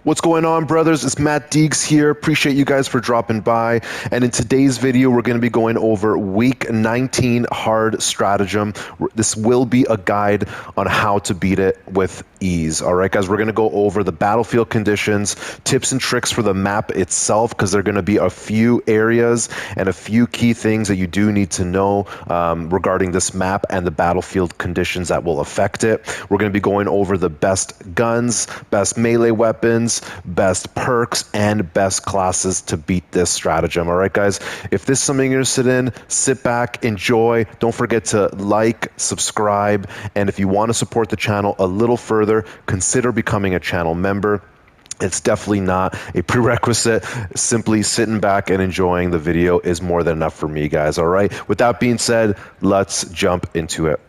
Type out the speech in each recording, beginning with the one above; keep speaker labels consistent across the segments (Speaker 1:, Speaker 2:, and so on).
Speaker 1: What's going on, brothers? It's Matt Deegs here. Appreciate you guys for dropping by. And in today's video, we're going to be going over week 19 Hard Stratagem. This will be a guide on how to beat it with ease. All right, guys, we're going to go over the battlefield conditions, tips and tricks for the map itself, because there are going to be a few areas and a few key things that you do need to know regarding this map and the battlefield conditions that will affect it. We're going to be going over the best guns, best melee weapons, best perks, and best classes to beat this stratagem. All right, guys, if this is something you're interested in, sit back, enjoy. Don't forget to like, subscribe, and if you want to support the channel a little further, consider becoming a channel member. It's definitely not a prerequisite. Simply sitting back and enjoying the video is more than enough for me, guys. All right, with that being said, let's jump into it.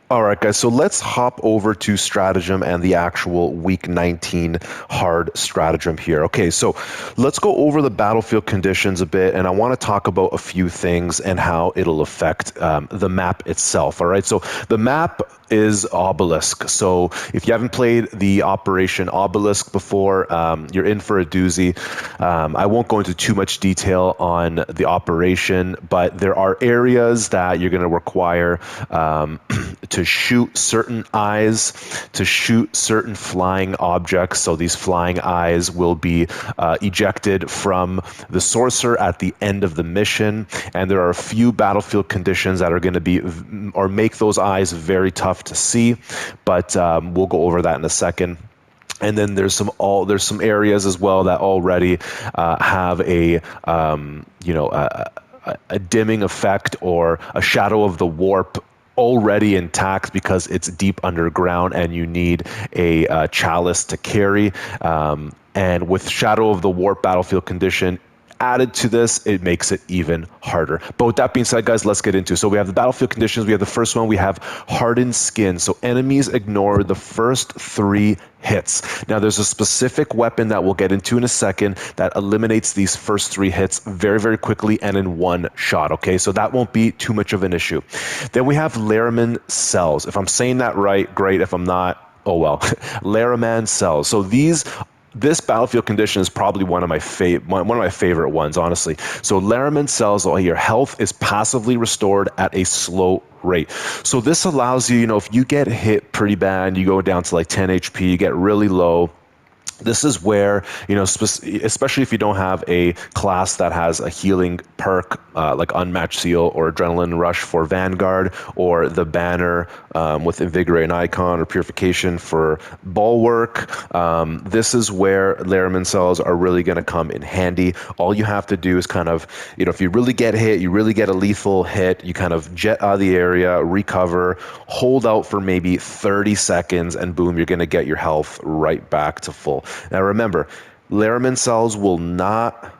Speaker 1: All right, guys, so let's hop over to Stratagem and the actual week 19 Hard Stratagem here. Okay, so let's go over the battlefield conditions a bit, and I want to talk about a few things and how it'll affect the map itself. All right, so the map is Obelisk. So if you haven't played the Operation Obelisk before, you're in for a doozy. I won't go into too much detail on the operation, but there are areas that you're going to require to shoot certain eyes, to shoot certain flying objects. So these flying eyes will be ejected from the sorcerer at the end of the mission. And there are a few battlefield conditions that are going to be, or make those eyes very tough to see, but we'll go over that in a second. And then there's some areas as well that already have a a dimming effect or a shadow of the warp already intact because it's deep underground and you need a chalice to carry. And with Shadow of the Warp battlefield condition added to this, it makes it even harder. But with that being said, guys, let's get into it. So we have the battlefield conditions. We have the first one. We have hardened skin. So enemies ignore the first 3 hits. Now there's a specific weapon that we'll get into in a second that eliminates these first 3 hits very, very quickly and in one shot. Okay, so that won't be too much of an issue. Then we have Laraman cells. If I'm saying that right, great. If I'm not, oh well. Laraman cells. So this battlefield condition is probably one of my favorite ones, honestly. So Laraman cells, your health is passively restored at a slow rate. So this allows you, if you get hit pretty bad, you go down to like 10 HP, you get really low. This is where, especially if you don't have a class that has a healing perk like Unmatched Seal or Adrenaline Rush for Vanguard, or the banner with Invigorate and Icon or Purification for Bulwark. This is where Laraman cells are really going to come in handy. All you have to do is kind of, if you really get hit, you really get a lethal hit, you kind of jet out of the area, recover, hold out for maybe 30 seconds, and boom, you're going to get your health right back to full. Now remember, Laraman cells will not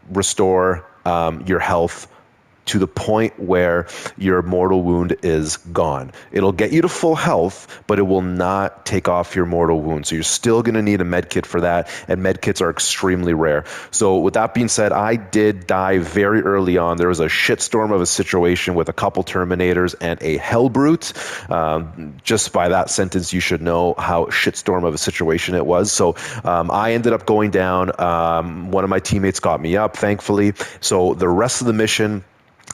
Speaker 1: restore your health to the point where your mortal wound is gone. It'll get you to full health, but it will not take off your mortal wound. So you're still going to need a med kit for that, and med kits are extremely rare. So with that being said, I did die very early on. There was a shitstorm of a situation with a couple Terminators and a Hellbrute. Just by that sentence, you should know how shitstorm of a situation it was. So I ended up going down. One of my teammates got me up, thankfully. So the rest of the mission,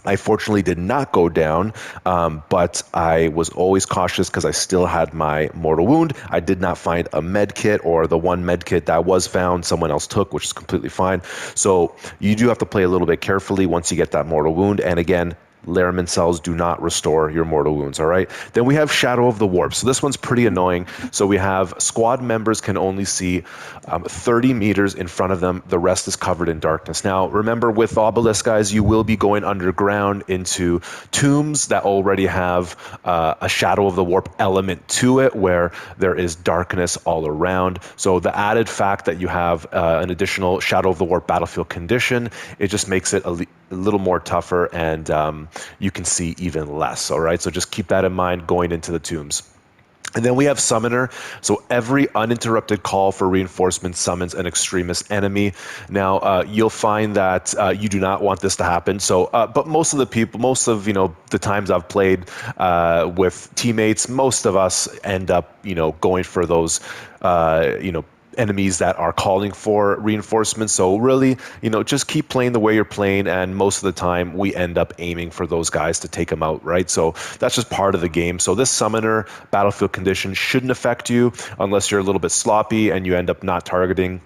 Speaker 1: I fortunately did not go down, but I was always cautious because I still had my mortal wound. I did not find a med kit, or the one med kit that was found, someone else took, which is completely fine. So you do have to play a little bit carefully once you get that mortal wound. And again, Laraman cells do not restore your mortal wounds, all right? Then we have Shadow of the Warp. So this one's pretty annoying. So we have squad members can only see 30 meters in front of them. The rest is covered in darkness. Now, remember, with Obelisk, guys, you will be going underground into tombs that already have a Shadow of the Warp element to it, where there is darkness all around. So the added fact that you have an additional Shadow of the Warp battlefield condition, it just makes it a little more tougher, and you can see even less. All right, so just keep that in mind going into the tombs. And then we have Summoner. So every uninterrupted call for reinforcement summons an extremist enemy. Now you'll find that you do not want this to happen. So, but most of the people, most of the times I've played with teammates, most of us end up going for those enemies that are calling for reinforcements. So really, just keep playing the way you're playing, and most of the time we end up aiming for those guys to take them out, right? So that's just part of the game. So this summoner battlefield condition shouldn't affect you unless you're a little bit sloppy and you end up not targeting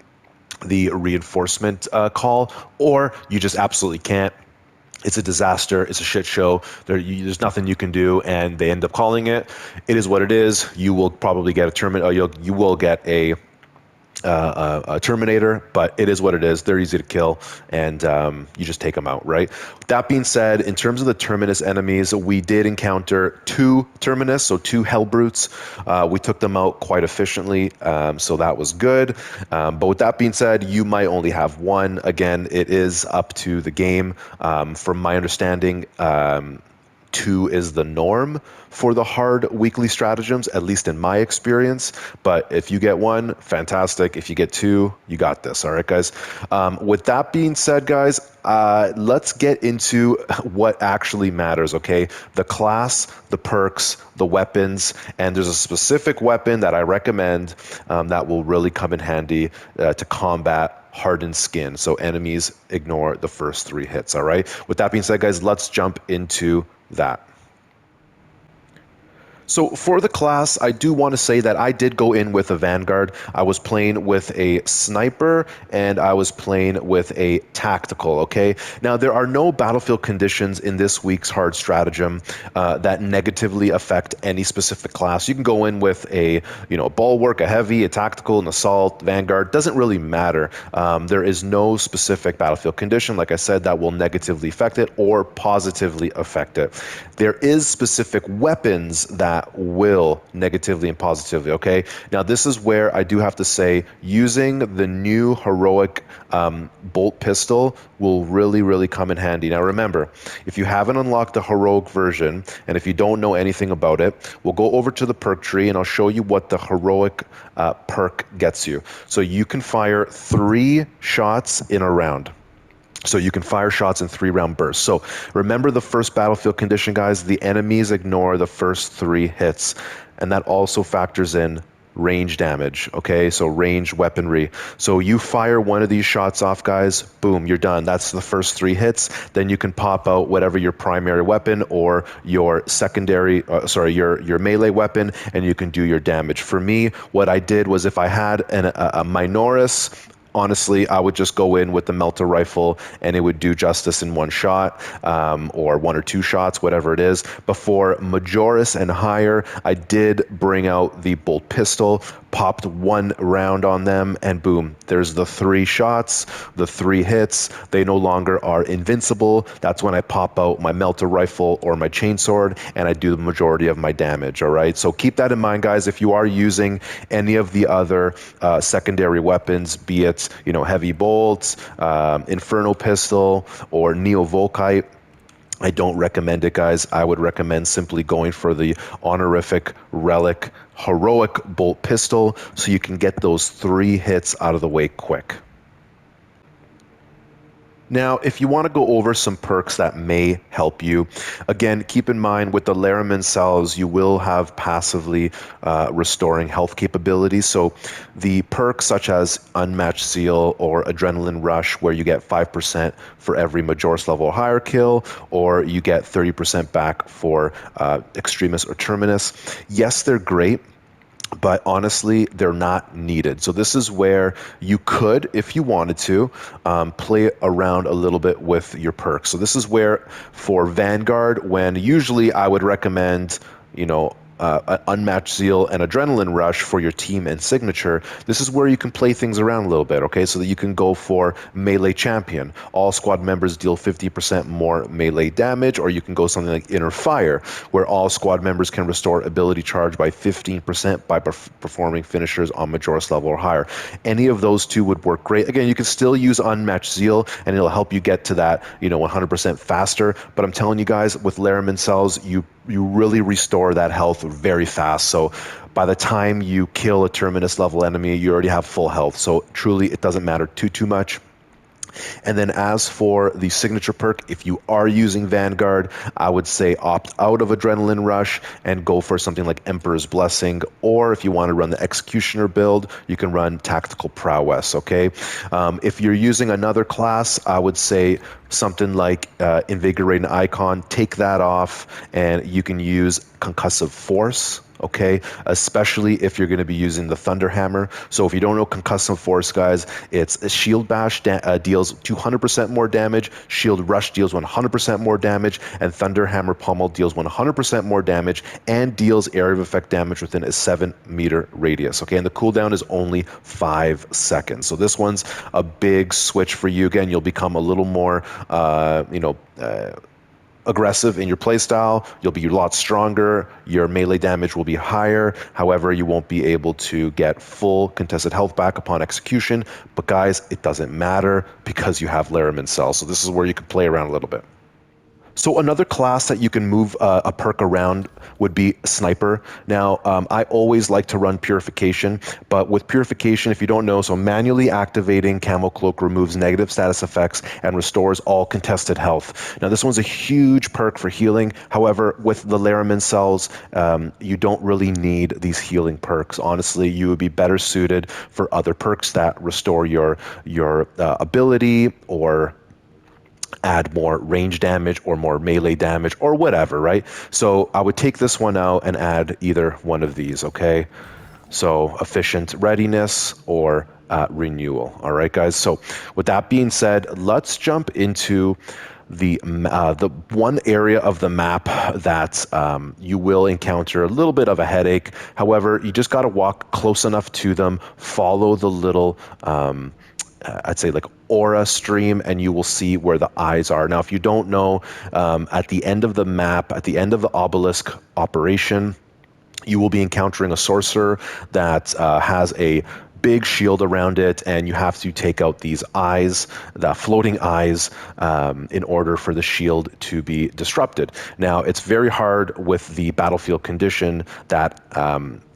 Speaker 1: the reinforcement call, or you just absolutely can't. It's a disaster. It's a shit show. There's nothing you can do, and they end up calling it. It is what it is. You will probably get a tournament. You will get a Terminator, but it is what it is. They're easy to kill, and you just take them out, right? That being said, in terms of the Terminus enemies, we did encounter 2 Terminus, so 2 Hellbrutes. We took them out quite efficiently, so that was good. But with that being said, you might only have 1. Again, it is up to the game. From my understanding, 2 is the norm for the hard weekly stratagems, at least in my experience. But if you get 1, fantastic. If you get 2, you got this. All right, guys. With that being said, guys, let's get into what actually matters, okay? The class, the perks, the weapons, and there's a specific weapon that I recommend that will really come in handy to combat hardened skin. So enemies ignore the first 3 hits, all right? With that being said, guys, let's jump into that. So for the class, I do want to say that I did go in with a Vanguard. I was playing with a Sniper, and I was playing with a Tactical, okay? Now, there are no battlefield conditions in this week's Hard Stratagem that negatively affect any specific class. You can go in with a Bulwark, a Heavy, a Tactical, an Assault, Vanguard. Doesn't really matter. There is no specific battlefield condition, like I said, that will negatively affect it or positively affect it. There is specific weapons that will negatively and positively, okay? Now, this is where I do have to say using the new heroic bolt pistol will really, really come in handy. Now, remember, if you haven't unlocked the heroic version, and if you don't know anything about it, we'll go over to the perk tree, and I'll show you what the heroic perk gets you. So you can fire 3 shots in a round. So you can fire shots in 3-round bursts. So remember the first battlefield condition, guys, the enemies ignore the first 3 hits. And that also factors in range damage, okay? So range weaponry. So you fire one of these shots off, guys, boom, you're done. That's the first 3 hits. Then you can pop out whatever your primary weapon or your secondary, your melee weapon, and you can do your damage. For me, what I did was if I had a Minoris, honestly, I would just go in with the melter rifle and it would do justice in 1 shot, or 1 or 2 shots, whatever it is. Before Majoris and higher, I did bring out the bolt pistol, popped 1 round on them, and boom, there's the 3 shots, the 3 hits. They no longer are invincible. That's when I pop out my melter rifle or my chainsword, and I do the majority of my damage, all right? So keep that in mind, guys. If you are using any of the other secondary weapons, be it heavy bolts, inferno pistol, or neo volkite, I don't recommend it, guys. I would recommend simply going for the honorific relic heroic bolt pistol so you can get those 3 hits out of the way quick. Now, if you want to go over some perks that may help you, again, keep in mind with the Laraman cells, you will have passively restoring health capabilities. So the perks such as Unmatched Zeal or Adrenaline Rush, where you get 5% for every Majoris level or higher kill, or you get 30% back for Extremis or Terminus. Yes, they're great, but honestly, they're not needed. So this is where you could, if you wanted to, play around a little bit with your perks. So this is where, for Vanguard, when usually I would recommend, Unmatched Zeal and Adrenaline Rush for your team and signature, this is where you can play things around a little bit, okay? So that you can go for Melee Champion. All squad members deal 50% more melee damage, or you can go something like Inner Fire, where all squad members can restore ability charge by 15% by performing finishers on Majoris level or higher. Any of those 2 would work great. Again, you can still use Unmatched Zeal, and it'll help you get to that, 100% faster. But I'm telling you guys, with Laraman cells, you really restore that health very fast. So by the time you kill a Terminus level enemy, you already have full health. So truly, it doesn't matter too much. And then as for the signature perk, if you are using Vanguard, I would say opt out of Adrenaline Rush and go for something like Emperor's Blessing. Or if you want to run the Executioner build, you can run Tactical Prowess, okay? If you're using another class, I would say something like Invigorating Icon, take that off, and you can use Concussive Force, okay? Especially if you're going to be using the Thunder Hammer. So if you don't know Concussive Force, guys, it's a Shield Bash deals 200% more damage, Shield Rush deals 100% more damage, and Thunder Hammer Pummel deals 100% more damage and deals area of effect damage within a 7-meter radius, okay? And the cooldown is only 5 seconds. So this one's a big switch for you. Again, you'll become a little more, aggressive in your playstyle. You'll be a lot stronger. Your melee damage will be higher. However, you won't be able to get full contested health back upon execution. But guys, it doesn't matter because you have Lariman Cell. So this is where you can play around a little bit. So another class that you can move a perk around would be Sniper. Now, I always like to run Purification, but with Purification, if you don't know, so manually activating Camo Cloak removes negative status effects and restores all contested health. Now, this one's a huge perk for healing. However, with the Lariman Cells, you don't really need these healing perks. Honestly, you would be better suited for other perks that restore your ability or add more range damage or more melee damage or whatever, right? So I would take this one out and add either one of these, okay? So Efficient Readiness or Renewal, all right, guys? So with that being said, let's jump into the one area of the map that you will encounter a little bit of a headache. However, you just got to walk close enough to them, follow the little I'd say like aura stream, and you will see where the eyes are. Now, if you don't know, at the end of the map, at the end of the obelisk operation, you will be encountering a sorcerer that has a big shield around it, and you have to take out these eyes, the floating eyes, in order for the shield to be disrupted. Now, it's very hard with the battlefield condition that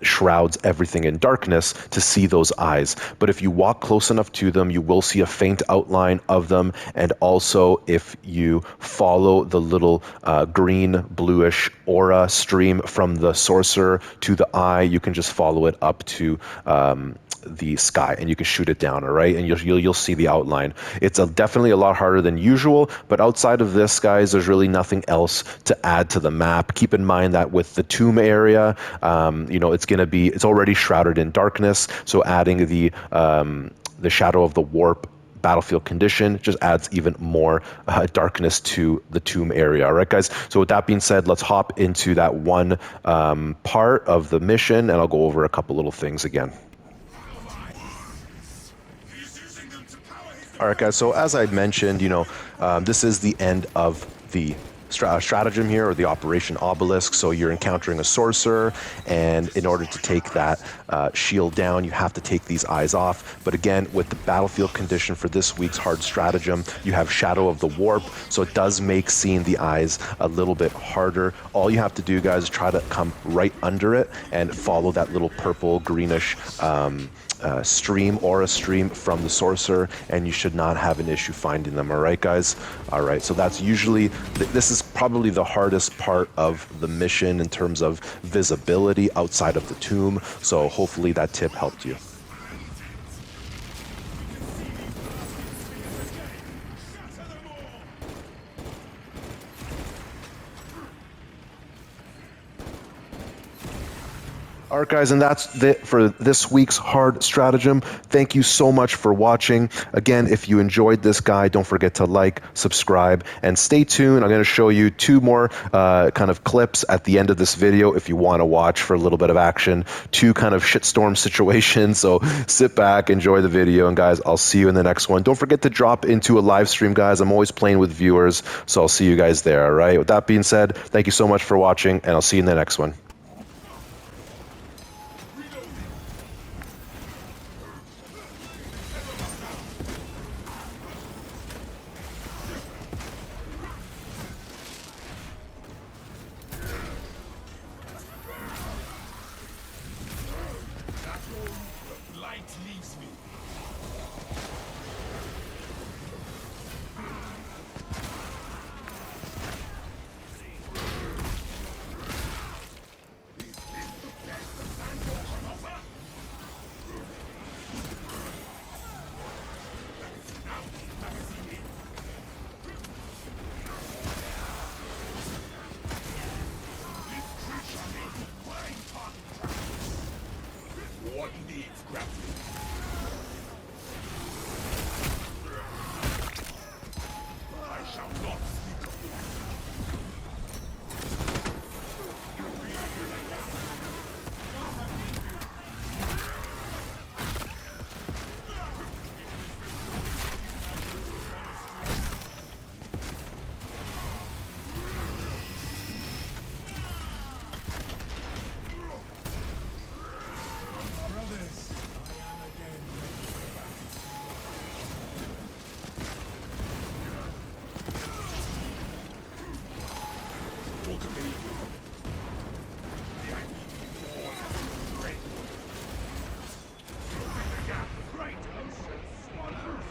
Speaker 1: shrouds everything in darkness to see those eyes. But if you walk close enough to them, you will see a faint outline of them. And also, if you follow the little green, bluish aura stream from the sorcerer to the eye, you can just follow it up to the sky, and you can shoot it down, all right? And you'll see the outline. It's definitely a lot harder than usual, but outside of this, guys, there's really nothing else to add to the map. Keep in mind that with the tomb area, it's already shrouded in darkness, so adding the Shadow of the Warp battlefield condition just adds even more darkness to the tomb area. All right, guys? So with that being said, let's hop into that one part of the mission, and I'll go over a couple little things again. All right, guys, so as I mentioned, this is the end of the stratagem here, or the Operation Obelisk. So you're encountering a sorcerer, and in order to take that shield down, you have to take these eyes off. But again, with the battlefield condition for this week's Hard Stratagem, you have Shadow of the Warp, so it does make seeing the eyes a little bit harder. All you have to do, guys, is try to come right under it and follow that little purple greenish aura stream from the sorcerer, and you should not have an issue finding them. All right, guys? All right, so that's usually, this is probably the hardest part of the mission in terms of visibility outside of the tomb, so hopefully that tip helped you. All right, guys, and that's it for this week's Hard Stratagem. Thank you so much for watching. Again, if you enjoyed this guide, don't forget to like, subscribe, and stay tuned. I'm going to show you 2 more kind of clips at the end of this video if you want to watch for a little bit of action. 2 kind of shitstorm situations, so sit back, enjoy the video, and guys, I'll see you in the next one. Don't forget to drop into a live stream, guys. I'm always playing with viewers, so I'll see you guys there, all right? With that being said, thank you so much for watching, and I'll see you in the next one.
Speaker 2: face me. What needs grappling? I shall not speak of it. Brothers, I am again ready for battle. Walk of me. The enemy wall is great. Closing the gap. Great ocean swallows.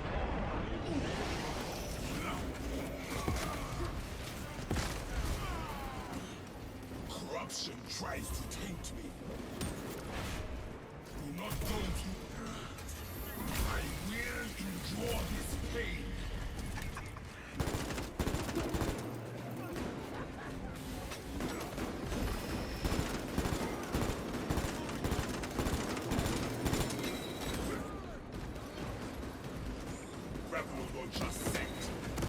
Speaker 2: Corruption tries to taint me. Do not go to earth. I will